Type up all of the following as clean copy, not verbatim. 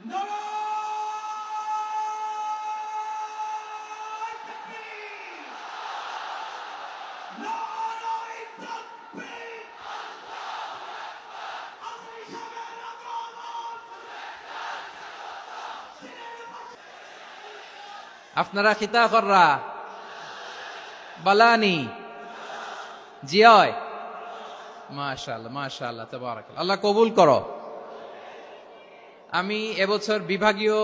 আপনারা খিতা কররা বালানি জিয় মাশাআল্লাহ মাশাআল্লাহ তাবারাকাল্লাহ, আল্লাহ কবুল করো। আমি এবছর বিভাগীয়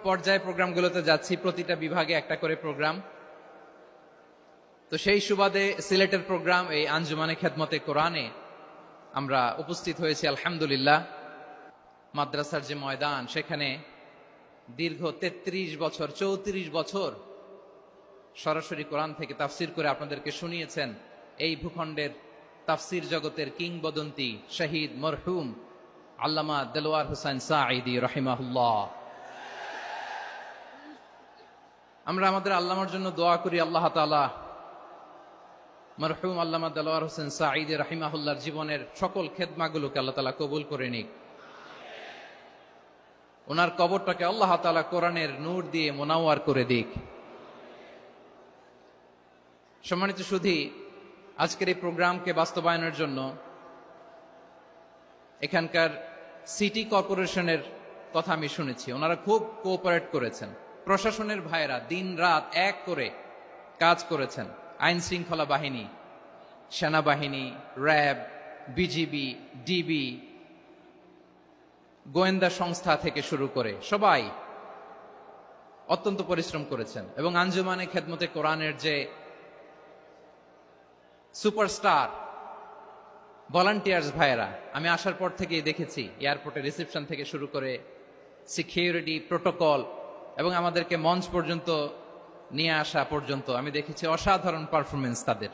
পর্যায়ে প্রোগ্রামগুলোতে যাচ্ছি, প্রতিটা বিভাগে একটা করে প্রোগ্রাম। তো সেই সুবাদে সিলেটের প্রোগ্রাম এই আঞ্জুমানে খেদমতে কোরআনে আমরা উপস্থিত হয়েছি আলহামদুলিল্লাহ। মাদ্রাসার যে ময়দান, সেখানে দীর্ঘ 33 বছর 34 বছর সরাসরি কোরআন থেকে তাফসির করে আপনাদেরকে শুনিয়েছেন এই ভূখণ্ডের তাফসির জগতের কিংবদন্তি শহীদ মরহুম আল্লামা দেলোয়ার হোসেন সাঈদী রাহিমাহুল্লাহ। আমরা আমাদের আল্লামার জন্য দোয়া করি, আল্লাহ তাআলা মরহুম আল্লামা দেলোয়ার হোসেন সাঈদী রাহিমাহুল্লাহর জীবনের সকল খেদমাগুলোকে আল্লাহ তাআলা কবুল করে নিক। ওনার কবরটাকে আল্লাহ তাআলা কোরআনের নূর দিয়ে মোনাওয়ার করে দিক। সম্মানিত সুধী, আজকের এই প্রোগ্রামকে বাস্তবায়নের জন্য এখানকার সিটি কর্পোরেশনের কথা আমি শুনেছি, ওনারা খুব কোঅপারেট করেছেন। প্রশাসনের ভাইয়েরা দিন রাত এক করে কাজ করেছেন। আইন শৃঙ্খলা বাহিনী, সেনাবাহিনী, র্যাব, বিজিবি, ডিবি, গোয়েন্দা সংস্থা থেকে শুরু করে সবাই অত্যন্ত পরিশ্রম করেছেন। এবং আঞ্জুমানে খেদমতে কোরআনের যে সুপারস্টার ভলান্টিয়ার্স ভাইয়েরা, আমি আসার পর থেকেই দেখেছি এয়ারপোর্টে রিসেপশন থেকে শুরু করে সিকিউরিটি প্রোটোকল এবং আমাদেরকে মঞ্চ পর্যন্ত নিয়ে আসা পর্যন্ত আমি দেখেছি অসাধারণ পারফরমেন্স তাদের।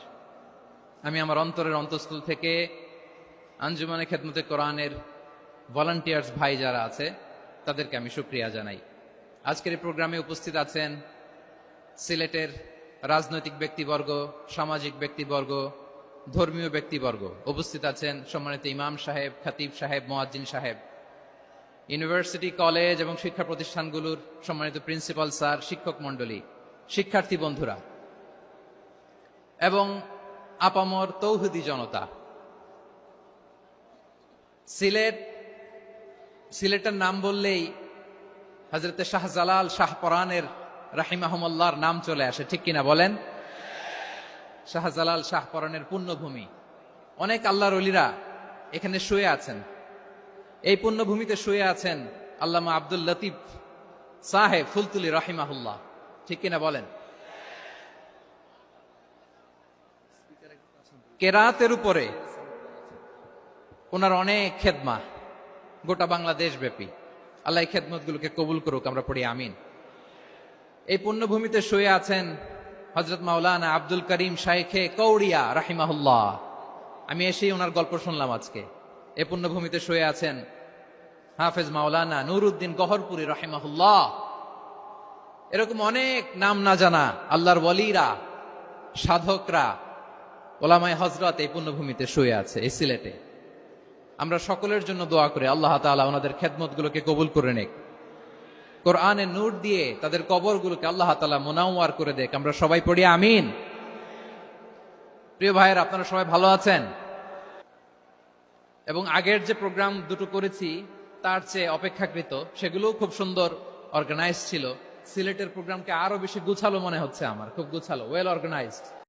আমি আমার অন্তরের অন্তঃস্থল থেকে আঞ্জুমানে খেদমতে কোরআনের ভলান্টিয়ার্স ভাই যারা আছে তাদেরকে আমি শুকরিয়া জানাই। আজকের এই প্রোগ্রামে উপস্থিত আছেন সিলেটের রাজনৈতিক ব্যক্তিবর্গ, সামাজিক ব্যক্তিবর্গ, ধর্মীয় ব্যক্তিবর্গ। উপস্থিত আছেন সম্মানিত ইমাম সাহেব, খতিব সাহেব, মুয়াজ্জিন সাহেব, ইউনিভার্সিটি, কলেজ এবং শিক্ষা প্রতিষ্ঠানগুলোর সম্মানিত প্রিন্সিপাল স্যার, শিক্ষক মণ্ডলী, শিক্ষার্থী বন্ধুরা এবং আপামর তৌহিদি জনতা। সিলেটের নাম বললেই হযরতে শাহজালাল শাহপরানের রাহিমাহুমুল্লাহর নাম চলে আসে, ঠিক কিনা বলেন? শাহজালাল শাহপরানের পুণ্যভূমি। অনেক আল্লাহর ওলিরা এখানে শুয়ে আছেন। এই পুণ্যভূমিতে শুয়ে আছেন আল্লামা আব্দুল লতিফ সাহেব ফুলতুলি রাহিমাহুল্লাহ, ঠিক কিনা বলেন? কেরাতের উপরে ওনার অনেক খেদমা গোটা বাংলাদেশ ব্যাপী। আল্লাহ এই খেদমতগুলোকে কবুল করুক, আমরা পড়ি আমিন। এই পুণ্যভূমিতে শুয়ে আছেন হযরত মাওলানা আব্দুল করিম শাইখে কৌড়িয়া রাহিমাহুল্লাহ। আমি এসেই ওনার গল্প শুনলাম আজকে। এই পুণ্যভূমিতে শুয়ে আছেন হাফেজ মাওলানা নুরউদ্দিন গহরপুরি রাহিমাহুল্লাহ। এরকম অনেক নাম না জানা আল্লাহর ওয়ালিরা, সাধকরা, ওলামায়ে হযরত এই পুণ্যভূমিতে শুয়ে আছে এই সিলেটে। আমরা সকলের জন্য দোয়া করি আল্লাহ তাআলা ওনাদের খেদমতগুলোকে কবুল করে নেক, কোরআনের নূর দিয়ে তাদের কবরগুলোকে আল্লাহ তাআলা মুনাওয়ার করে দেক। আমরা সবাই পড়ি আমিন। প্রিয় ভাইয়েরা, আপনারা সবাই ভালো আছেন? এবং আগের যে প্রোগ্রাম দুটো করেছি তার চেয়ে অপেক্ষাকৃত সেগুলোও খুব সুন্দর অর্গানাইজ ছিল। সিলেটের প্রোগ্রামকে আরো বেশি গুছালো মনে হচ্ছে আমার, খুব গুছালো, ওয়েল অর্গানাইজড।